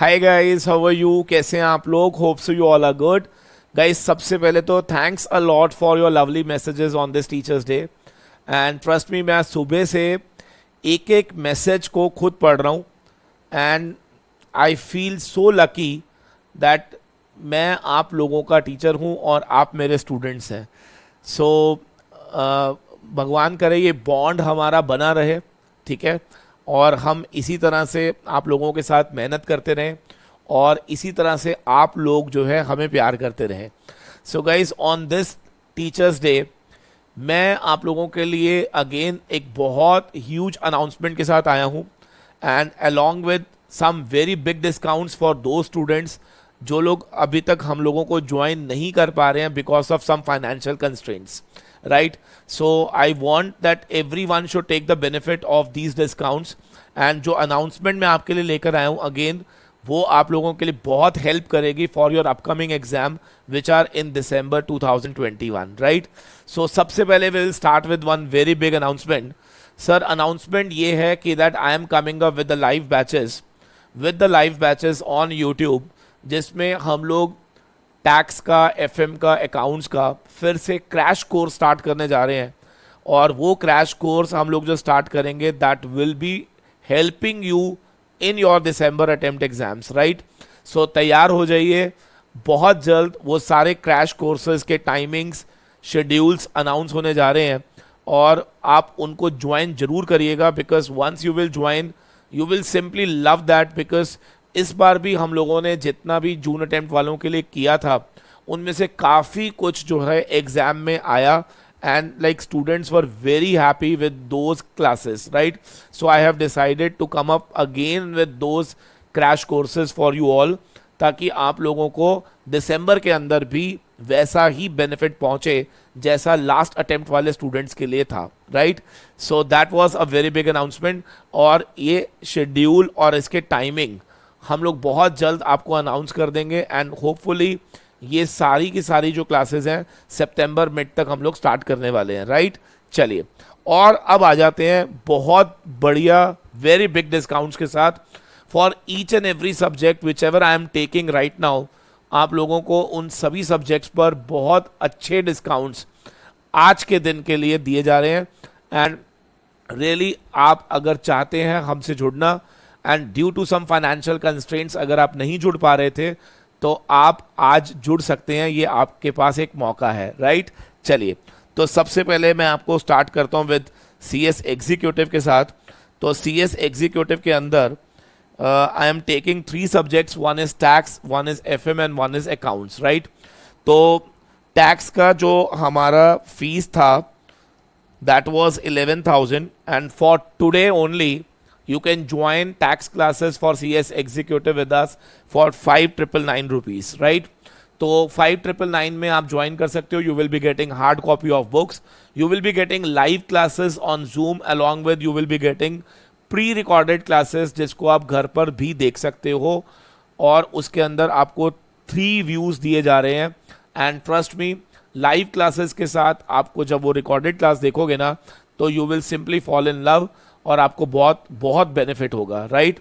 Hi guys, how are you? कैसे हैं आप लोग? Hope so you all are good. Guys, सबसे पहले तो thanks a lot for your lovely messages on this teachers day. And trust me, मैं सुबह से एक एक मैसेज को खुद पढ़ रहा हूँ. And I feel so lucky that मैं आप लोगों का टीचर हूँ और आप मेरे स्टूडेंट्स हैं. सो भगवान करे ये बॉन्ड हमारा बना रहे, ठीक है, और हम इसी तरह से आप लोगों के साथ मेहनत करते रहें और इसी तरह से आप लोग जो है हमें प्यार करते रहें. So guys, on this teachers day मैं आप लोगों के लिए अगेन एक बहुत ह्यूज अनाउंसमेंट के साथ आया हूँ. And along with some very big discounts for the students जो लोग अभी तक हम लोगों को ज्वाइन नहीं कर पा रहे हैं because of some financial constraints, right. So I want that every one should take the benefit of these discounts. And जो अनाउंसमेंट मैं आपके लिए लेकर आया हूँ अगेन, वो आप लोगों के लिए बहुत हेल्प करेगी for your upcoming exam which are in December 2021, right. So सबसे पहले we will start with one very big announcement. Sir, announcement ये है कि that I am coming up with the live batches on YouTube, जिसमें हम लोग tax का, FM का, अकाउंट्स का फिर से क्रैश कोर्स स्टार्ट करने जा रहे हैं. और वो क्रैश कोर्स हम लोग जो स्टार्ट करेंगे that will be helping you in your December attempt exams, right. So तैयार हो जाइए, बहुत जल्द वो सारे क्रैश कोर्सेज के टाइमिंग्स, शेड्यूल्स अनाउंस होने जा रहे हैं और आप उनको ज्वाइन जरूर करिएगा because once you will join you will simply love that. Because इस बार भी हम लोगों ने जितना भी जून अटेम्प्ट वालों के लिए किया था उनमें से काफ़ी कुछ जो है एग्ज़ाम में आया. and like students were very happy with those classes, right. So I have decided to come up again with those crash courses for you all, ताकि आप लोगों को दिसंबर के अंदर भी वैसा ही बेनिफिट पहुंचे जैसा लास्ट अटेम्प्ट वाले स्टूडेंट्स के लिए था, right. So that was a very big announcement. और ये शेड्यूल और इसके टाइमिंग हम लोग बहुत जल्द आपको अनाउंस कर देंगे. एंड होपफुली ये सारी की सारी जो क्लासेस हैं सितंबर मिड तक हम लोग स्टार्ट करने वाले हैं, राइट. चलिए, और अब आ जाते हैं बहुत बढ़िया वेरी बिग डिस्काउंट्स के साथ for each and every subject which ever I am taking right now. आप लोगों को उन सभी सब्जेक्ट्स पर बहुत अच्छे डिस्काउंट्स आज के दिन के लिए दिए जा रहे हैं. एंड रियली आप अगर चाहते हैं हमसे जुड़ना and due to some financial constraints अगर आप नहीं जुड़ पा रहे थे तो आप आज जुड़ सकते हैं. ये आपके पास एक मौका है, राइट. चलिए, तो सबसे पहले मैं आपको स्टार्ट करता हूं विद CS एग्जीक्यूटिव के साथ. तो CS एग्जीक्यूटिव के अंदर आई am taking 3 subjects. One is tax, one is FM and one is accounts, right. तो टैक्स का जो हमारा फीस था that was 11,000 and for today only you can join tax classes for CS executive with us for 5,999 rupees, right. तो 5,999 में आप join कर सकते हो. You will be getting hard copy of books, you will be getting live classes on Zoom, along with you will be getting pre-recorded classes जिसको आप घर पर भी देख सकते हो. और उसके अंदर आपको 3 views दिए जा रहे हैं. And trust me, live classes के साथ आपको जब वो रिकॉर्डेड क्लास देखोगे ना तो you will simply fall in love और आपको बहुत बहुत बेनिफिट होगा, राइट.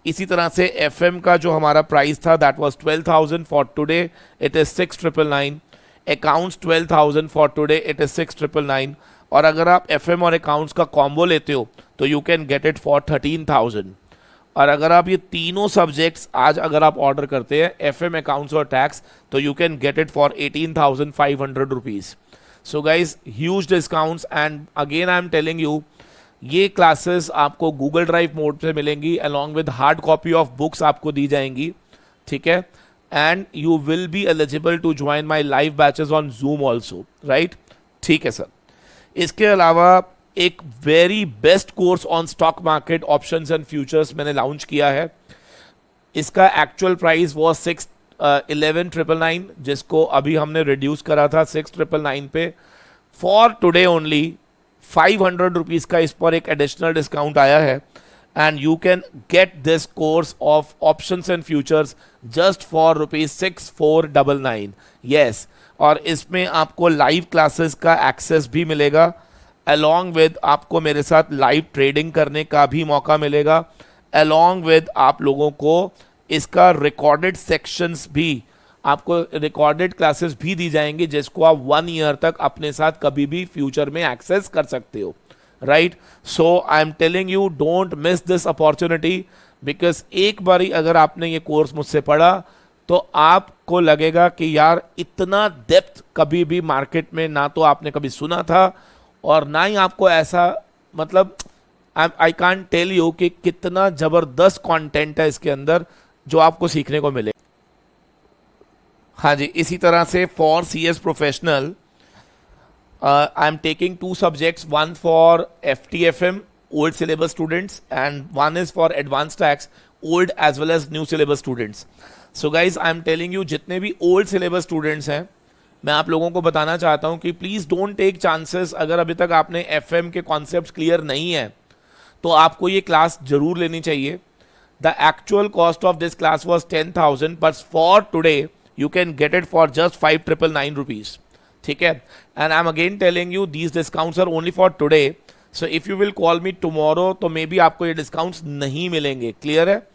इसी तरह से FM का जो हमारा प्राइस था that was 12,000 for today, it is 6,999. Accounts 12,000 for today, it is 6,999. और अगर आप FM और अकाउंट्स का कॉम्बो लेते हो तो you can get it for 13,000. और अगर आप ये तीनों सब्जेक्ट्स आज अगर आप ऑर्डर करते हैं FM, अकाउंट्स और टैक्स, तो you can get it for 18,500 rupees. So guys, huge discounts. And again I am telling you, ये क्लासेस आपको गूगल ड्राइव मोड पे मिलेंगी along with hard copy of books आपको दी जाएंगी, ठीक है. And you will be eligible to join my live batches on Zoom also, right. ठीक है सर. इसके अलावा एक very best course on stock market options and futures मैंने लॉन्च किया है. इसका एक्चुअल प्राइस वो 11,999 जिसको अभी हमने रिड्यूस करा था 6,999 पे. फॉर टुडे ओनली 500 रुपीज़ का इस पर एक एडिशनल डिस्काउंट आया है. And you can get this course of options and futures just for ₹6499. Yes, और इसमें आपको लाइव क्लासेस का एक्सेस भी मिलेगा अलॉन्ग विद आपको मेरे साथ लाइव ट्रेडिंग करने का भी मौका मिलेगा. अलॉन्ग विद आप लोगों को इसका रिकॉर्डेड सेक्शंस भी, आपको रिकॉर्डेड क्लासेस भी दी जाएंगी जिसको आप 1 ईयर तक अपने साथ कभी भी फ्यूचर में एक्सेस कर सकते हो, right? So I am telling you, don't miss this opportunity, because एक बारी अगर आपने ये कोर्स मुझसे पढ़ा तो आपको लगेगा कि यार इतना डेप्थ कभी भी मार्केट में ना तो आपने कभी सुना था, और ना ही आपको ऐसा, मतलब आई कांट टेल यू कि कितना जबरदस्त कंटेंट है इसके अंदर जो आपको सीखने को मिले। हाँ जी, इसी तरह से for C S professional I am taking 2 subjects, one for FTFM old syllabus students and one is for advanced tax old as well as new syllabus students. So guys, I am telling you, जितने भी old syllabus students हैं, मैं आप लोगों को बताना चाहता हूं कि प्लीज डोंट टेक चांसेस। अगर अभी तक आपने FM के कॉन्सेप्ट क्लियर नहीं है तो आपको ये क्लास जरूर लेनी चाहिए। The actual cost of this class was 10,000, but for today you can get it for just 5,999 rupees, ठीक है? And I am again telling you, these discounts are only for today, so if you will call me tomorrow तो may B आपको ये discounts नहीं मिलेंगे, clear है?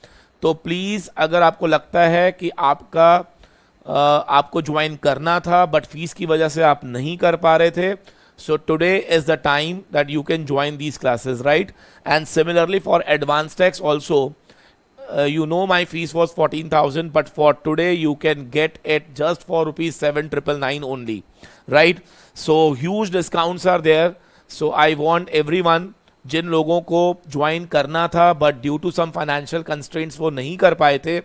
तो please, अगर आपको लगता है कि आपको ज्वाइन करना था बट फीस की वजह से आप नहीं कर पा रहे थे, so today is the time that you can join these classes, right? And similarly for advanced tax also, you know my fees was 14,000, but for today you can get it just for rupees 7,999 only, right? So huge discounts are there. So I want everyone, जिन लोगों को join करना था but due to some financial constraints वो नहीं कर पाए थे,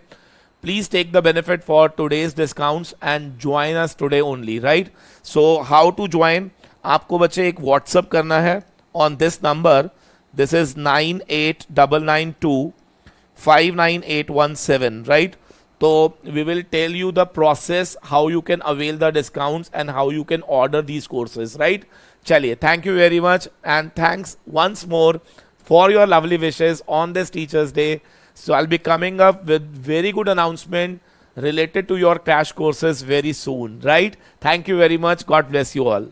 please take the benefit for today's discounts and join us today only, right? So how to join? आपको बच्चे एक व्हाट्सअप करना है on this number. This is 9899259817, right? So we will tell you the process how you can avail the discounts and how you can order these courses, right? चलिए, thank you very much and thanks once more for your lovely wishes on this Teachers Day. So I'll be coming up with very good announcement related to your crash courses very soon, right? Thank you very much. God bless you all.